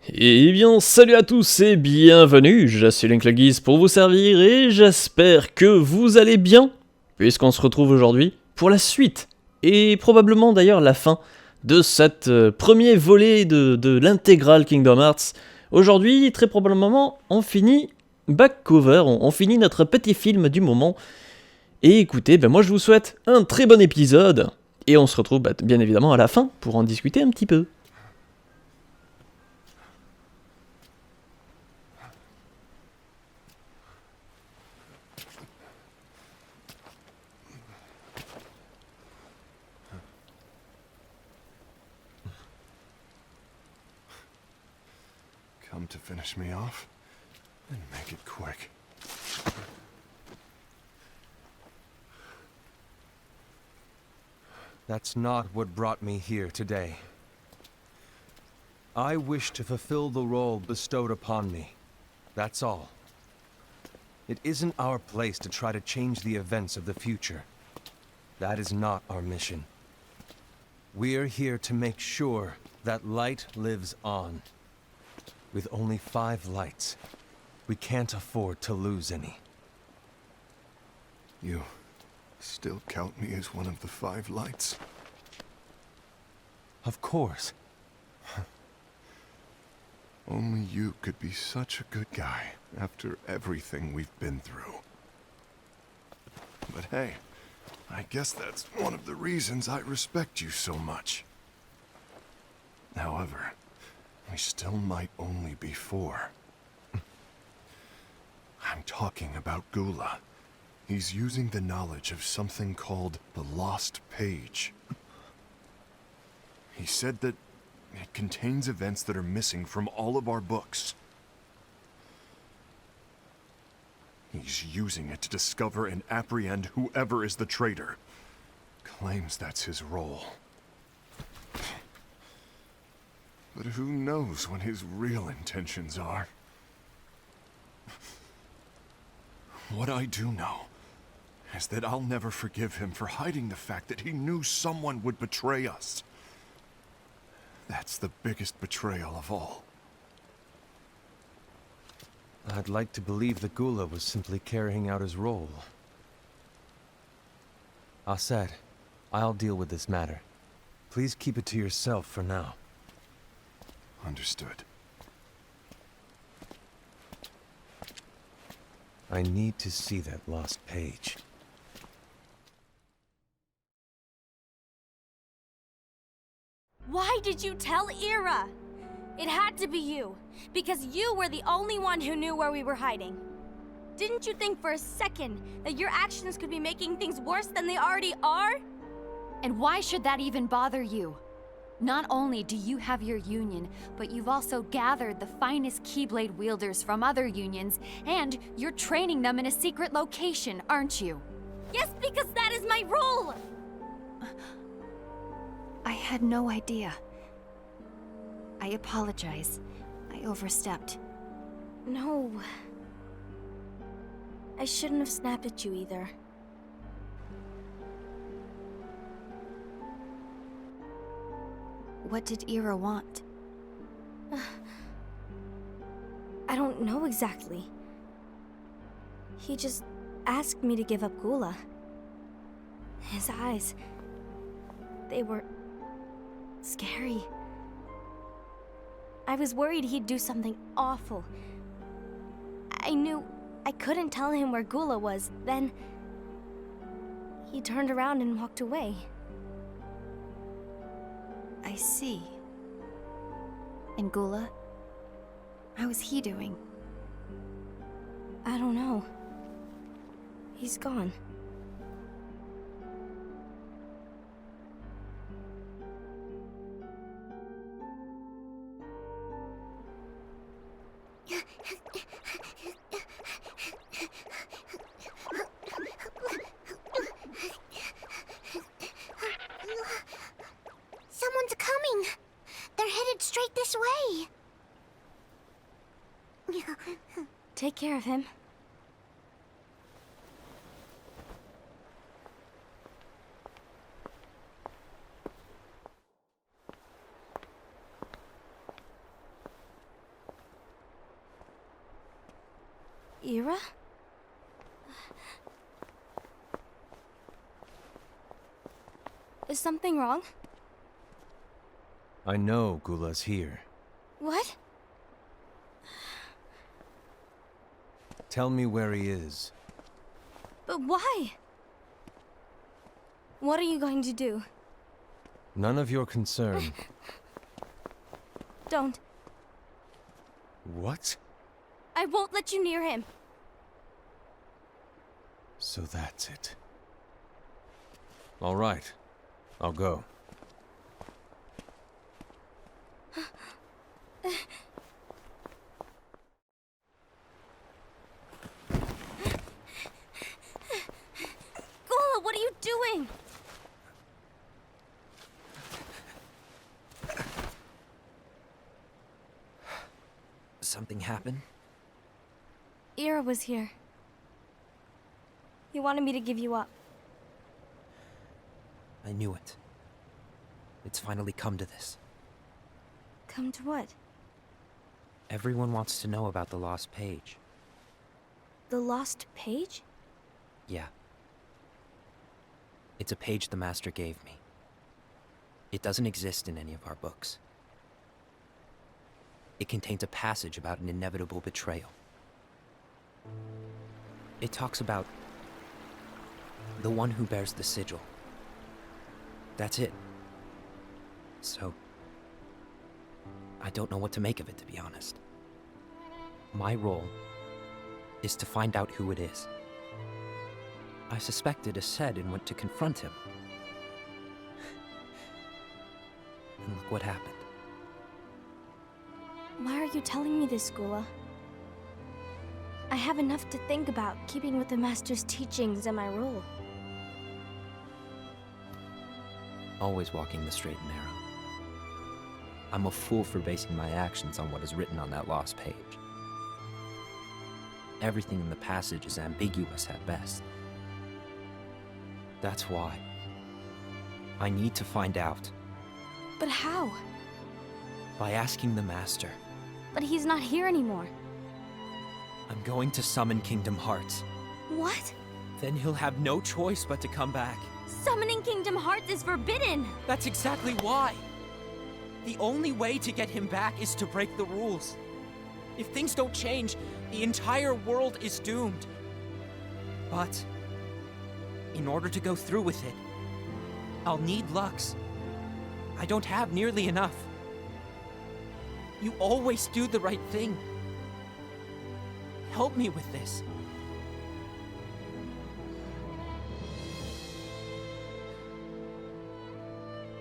Eh bien, salut à tous et bienvenue, je suis LinkLeGiz pour vous servir et j'espère que vous allez bien, puisqu'on se retrouve aujourd'hui pour la suite, et probablement d'ailleurs la fin de cette premier volet de l'intégrale Kingdom Hearts. Aujourd'hui, très probablement, on finit back cover, on finit notre petit film du moment, et écoutez, moi je vous souhaite un très bon épisode, et on se retrouve bien évidemment à la fin pour en discuter un petit peu. Come to finish me off, and make it quick. That's not what brought me here today. I wish to fulfill the role bestowed upon me. That's all. It isn't our place to try to change the events of the future. That is not our mission. We're here to make sure that light lives on. With only 5 lights, we can't afford to lose any. You still count me as one of the 5 lights? Of course. Only you could be such a good guy after everything we've been through. But hey, I guess that's one of the reasons I respect you so much. However, we still might only be 4. I'm talking about Gula. He's using the knowledge of something called the Lost Page. He said that it contains events that are missing from all of our books. He's using it to discover and apprehend whoever is the traitor. Claims that's his role. But who knows what his real intentions are? What I do know is that I'll never forgive him for hiding the fact that he knew someone would betray us. That's the biggest betrayal of all. I'd like to believe that Gula was simply carrying out his role. Aset, I'll deal with this matter. Please keep it to yourself for now. Understood. I need to see that lost page. Why did you tell Ira? It had to be you, because you were the only one who knew where we were hiding. Didn't you think for a second that your actions could be making things worse than they already are? And why should that even bother you? Not only do you have your union, but you've also gathered the finest Keyblade wielders from other unions, and you're training them in a secret location, aren't you? Yes, because that is my role! I had no idea. I apologize. I overstepped. No. I shouldn't have snapped at you either. What did Ira want? I don't know exactly. He just asked me to give up Gula. His eyes, they were scary. I was worried he'd do something awful. I knew I couldn't tell him where Gula was. Then he turned around and walked away. I see. And Gula? How is he doing? I don't know. He's gone. Someone's coming! They're headed straight this way! Take care of him. Ira? Is something wrong? I know Gula's here. What? Tell me where he is. But why? What are you going to do? None of your concern. Don't. What? I won't let you near him. So that's it. All right. I'll go. Gula, what are you doing? Something happened? Ira was here. He wanted me to give you up. I knew it. It's finally come to this. Come to what? Everyone wants to know about the lost page. The lost page? Yeah. It's a page the Master gave me. It doesn't exist in any of our books. It contains a passage about an inevitable betrayal. It talks about the one who bears the sigil. That's it. So, I don't know what to make of it, to be honest. My role is to find out who it is. I suspected Ased and went to confront him. And look what happened. Why are you telling me this, Gula? I have enough to think about, keeping with the Master's teachings and my role. Always walking the straight and narrow. I'm a fool for basing my actions on what is written on that lost page. Everything in the passage is ambiguous at best. That's why I need to find out. But how? By asking the Master. But he's not here anymore. I'm going to summon Kingdom Hearts. What? Then he'll have no choice but to come back. Summoning Kingdom Hearts is forbidden! That's exactly why. The only way to get him back is to break the rules. If things don't change, the entire world is doomed. But in order to go through with it, I'll need Lux. I don't have nearly enough. You always do the right thing. Help me with this.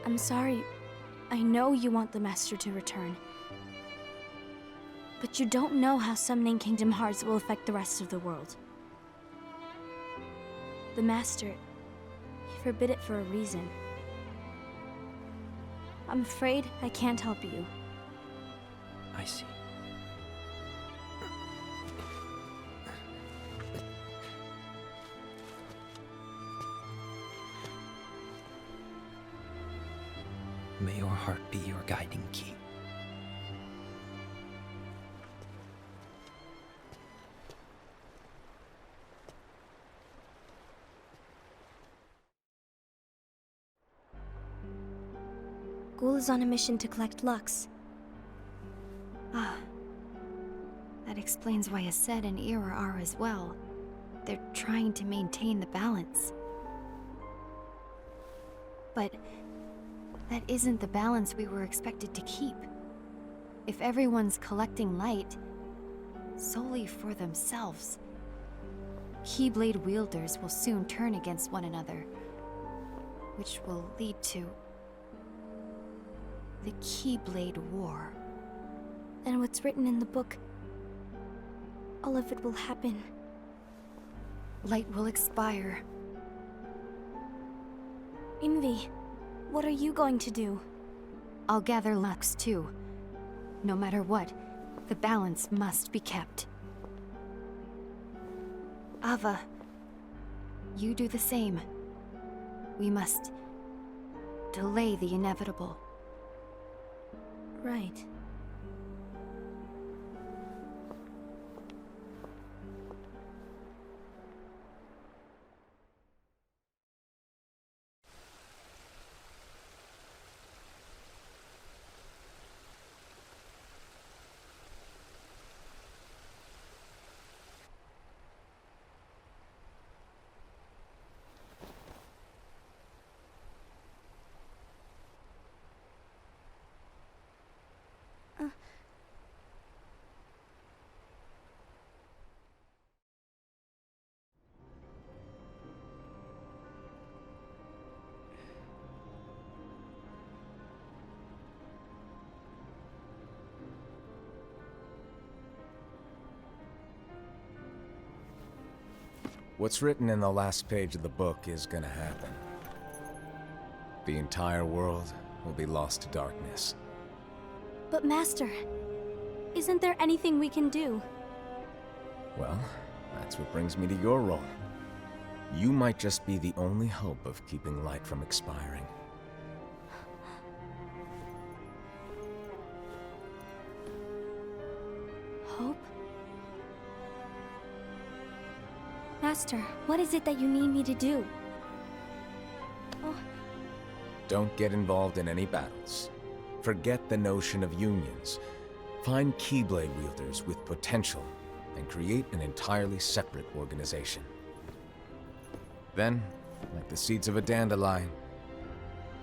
I'm sorry. I know you want the Master to return. But you don't know how summoning Kingdom Hearts will affect the rest of the world. The Master, he forbid it for a reason. I'm afraid I can't help you. I see. May your heart be your guiding key. Ghoul is on a mission to collect Lux. Ah. That explains why Ased and Ira are as well. They're trying to maintain the balance. But that isn't the balance we were expected to keep. If everyone's collecting light solely for themselves, Keyblade wielders will soon turn against one another, which will lead to the Keyblade War. And what's written in the book, all of it will happen. Light will expire. Envie, what are you going to do? I'll gather Lux too. No matter what, the balance must be kept. Ava, you do the same. We must delay the inevitable. Right. What's written in the last page of the book is gonna happen. The entire world will be lost to darkness. But Master, isn't there anything we can do? Well, that's what brings me to your role. You might just be the only hope of keeping light from expiring. Hope? Master, what is it that you need me to do? Oh, Don't get involved in any battles. Forget the notion of unions. Find Keyblade wielders with potential and create an entirely separate organization. Then, like the seeds of a dandelion,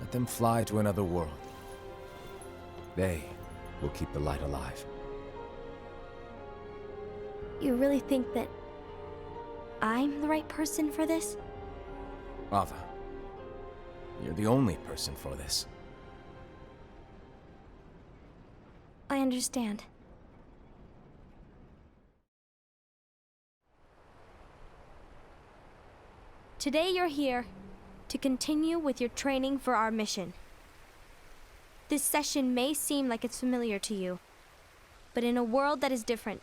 let them fly to another world. They will keep the light alive. you really think that I'm the right person for this? Ava, you're the only person for this. I understand. Today you're here to continue with your training for our mission. This session may seem like it's familiar to you, but in a world that is different,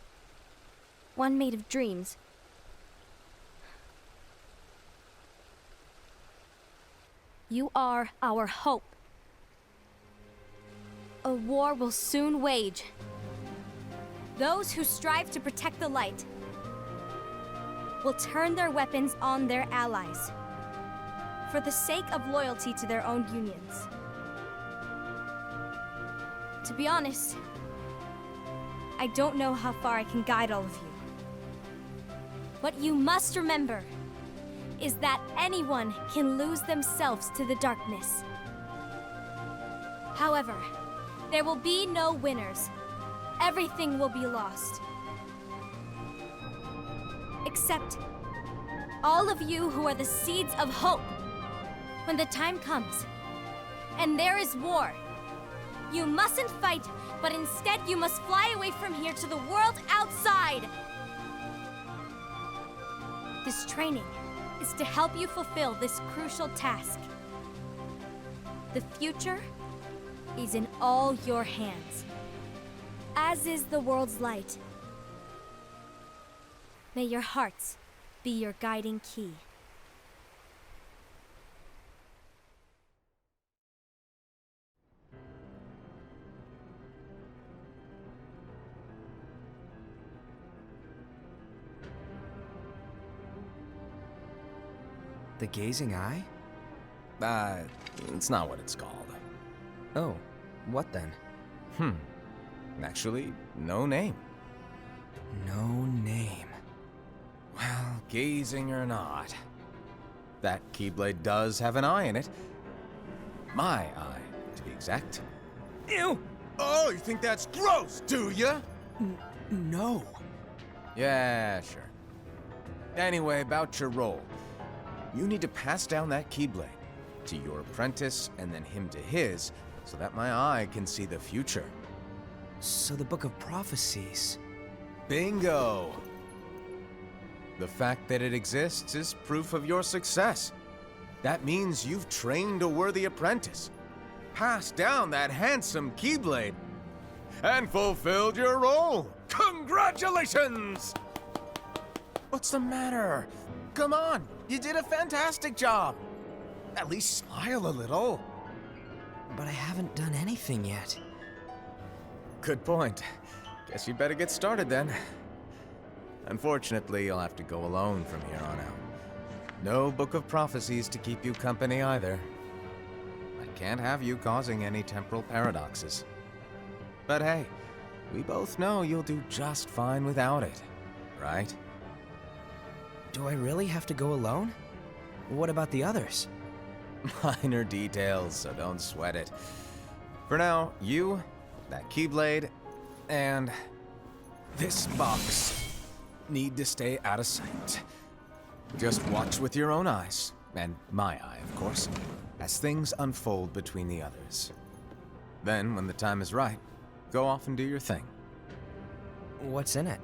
one made of dreams, you are our hope. A war will soon wage. Those who strive to protect the light will turn their weapons on their allies for the sake of loyalty to their own unions. To be honest, I don't know how far I can guide all of you. What you must remember is that anyone can lose themselves to the darkness. However, there will be no winners. Everything will be lost. Except all of you who are the seeds of hope. When the time comes, and there is war, you mustn't fight, but instead you must fly away from here to the world outside. This training is to help you fulfill this crucial task. The future is in all your hands, as is the world's light. May your hearts be your guiding key. The gazing eye? It's not what it's called. Oh, what then? Actually, no name. No name. Well, gazing or not, that Keyblade does have an eye in it. My eye, to be exact. Ew! Oh, you think that's gross, do ya? No. Yeah, sure. Anyway, about your role. You need to pass down that Keyblade to your apprentice and then him to his, so that my eye can see the future. So the Book of Prophecies. Bingo! The fact that it exists is proof of your success. That means you've trained a worthy apprentice, passed down that handsome Keyblade, and fulfilled your role. Congratulations! What's the matter? Come on, you did a fantastic job. At least smile a little. But I haven't done anything yet. Good point. Guess you better get started then. Unfortunately, you'll have to go alone from here on out. No Book of Prophecies to keep you company either. I can't have you causing any temporal paradoxes. But hey, we both know you'll do just fine without it, right? Do I really have to go alone? What about the others? Minor details, so don't sweat it. For now, you that keyblade, and this box need to stay out of sight. Just watch with your own eyes, and my eye, of course, as things unfold between the others. Then, when the time is right, go off and do your thing. What's in it?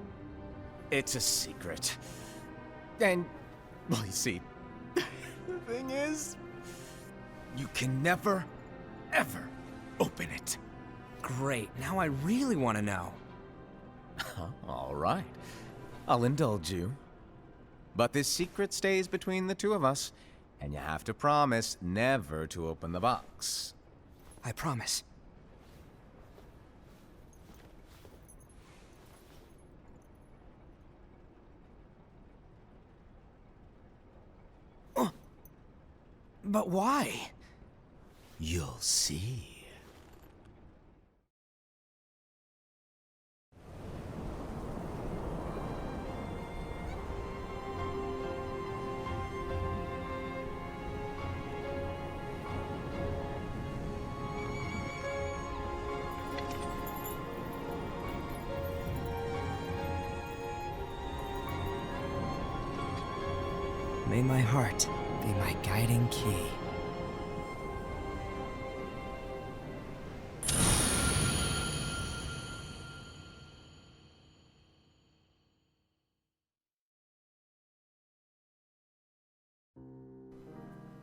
It's a secret. And, well, you see, the thing is, you can never, ever open it. Great, now I really want to know. All right. I'll indulge you. But this secret stays between the two of us, and you have to promise never to open the box. I promise. But why? You'll see. May my heart be my guiding key.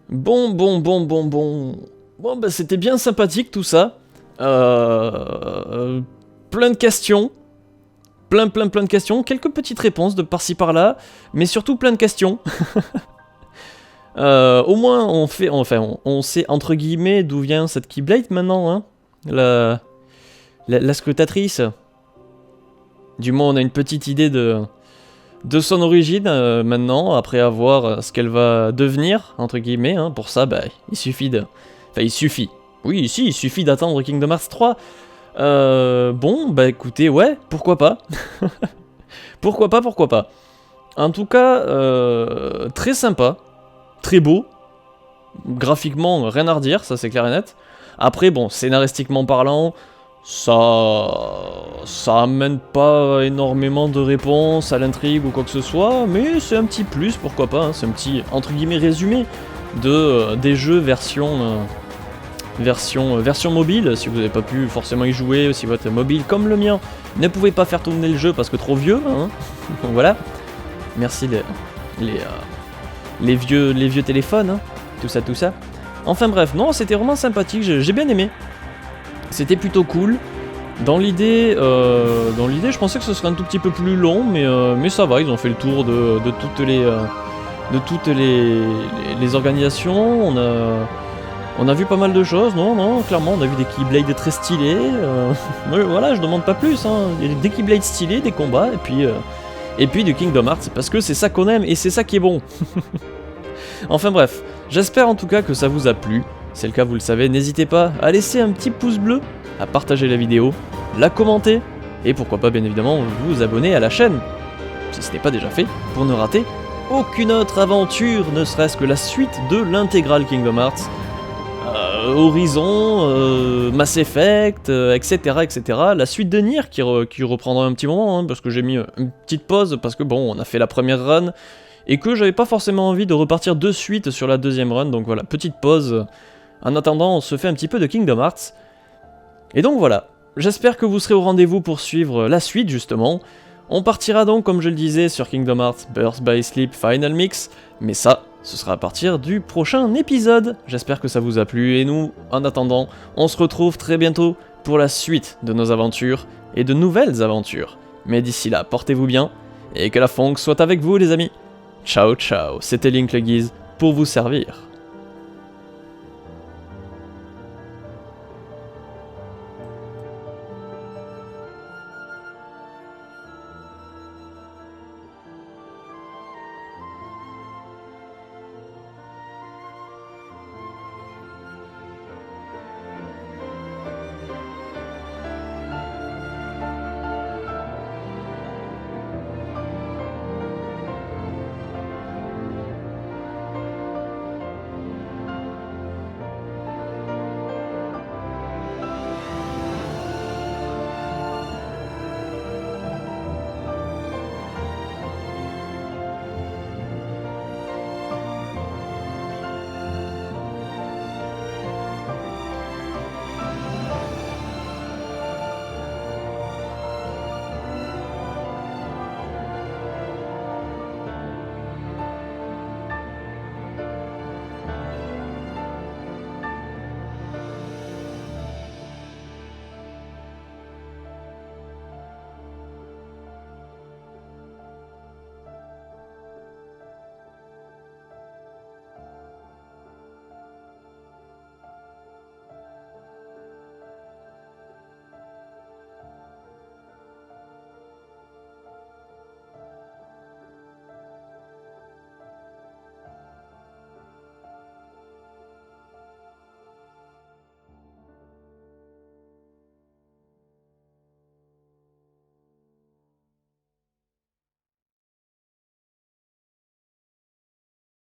Bon, bah c'était bien sympathique tout ça. Plein de questions. Plein de questions. Quelques petites réponses de par-ci par-là. Mais surtout plein de questions. Au moins on sait entre guillemets d'où vient cette Keyblade maintenant. Hein. La scrutatrice. Du moins on a une petite idée de son origine maintenant, après avoir ce qu'elle va devenir, entre guillemets, hein. Pour ça, bah, il suffit d'attendre Kingdom Hearts 3. Bon, bah écoutez, ouais, pourquoi pas. Pourquoi pas. En tout cas, très sympa, très beau, graphiquement, rien à redire, ça c'est clair et net. Après, bon, scénaristiquement parlant, ça amène pas énormément de réponses à l'intrigue ou quoi que ce soit, mais c'est un petit plus, pourquoi pas, hein, c'est un petit, entre guillemets, résumé des jeux version mobile, si vous n'avez pas pu forcément y jouer, si votre mobile, comme le mien, ne pouvait pas faire tourner le jeu parce que trop vieux, hein. Donc voilà, merci les vieux téléphones, hein. tout ça. Enfin bref, non, c'était vraiment sympathique, j'ai bien aimé. C'était plutôt cool. Dans l'idée, je pensais que ce serait un tout petit peu plus long, mais ça va, ils ont fait le tour de toutes les organisations. On a vu pas mal de choses, non, clairement, on a vu des Keyblades très stylés. Voilà, je demande pas plus, hein. Il y a des Keyblades stylés, des combats, et puis du Kingdom Hearts, parce que c'est ça qu'on aime, et c'est ça qui est bon. Enfin bref, j'espère en tout cas que ça vous a plu. Si c'est le cas, vous le savez, n'hésitez pas à laisser un petit pouce bleu, à partager la vidéo, la commenter, et pourquoi pas bien évidemment vous abonner à la chaîne, si ce n'est pas déjà fait, pour ne rater aucune autre aventure, ne serait-ce que la suite de l'intégrale Kingdom Hearts, Horizon, Mass Effect, etc. La suite de Nier qui reprendra un petit moment, hein, parce que j'ai mis une petite pause, parce que bon, on a fait la première run, et que j'avais pas forcément envie de repartir de suite sur la deuxième run, donc voilà, petite pause. En attendant, on se fait un petit peu de Kingdom Hearts. Et donc voilà, j'espère que vous serez au rendez-vous pour suivre la suite justement. On partira donc, comme je le disais, sur Kingdom Hearts Birth by Sleep Final Mix, mais ça, ce sera à partir du prochain épisode. J'espère que ça vous a plu, et nous, en attendant, on se retrouve très bientôt pour la suite de nos aventures, et de nouvelles aventures. Mais d'ici là, portez-vous bien, et que la funk soit avec vous les amis. Ciao, c'était LinkLeGiz pour vous servir.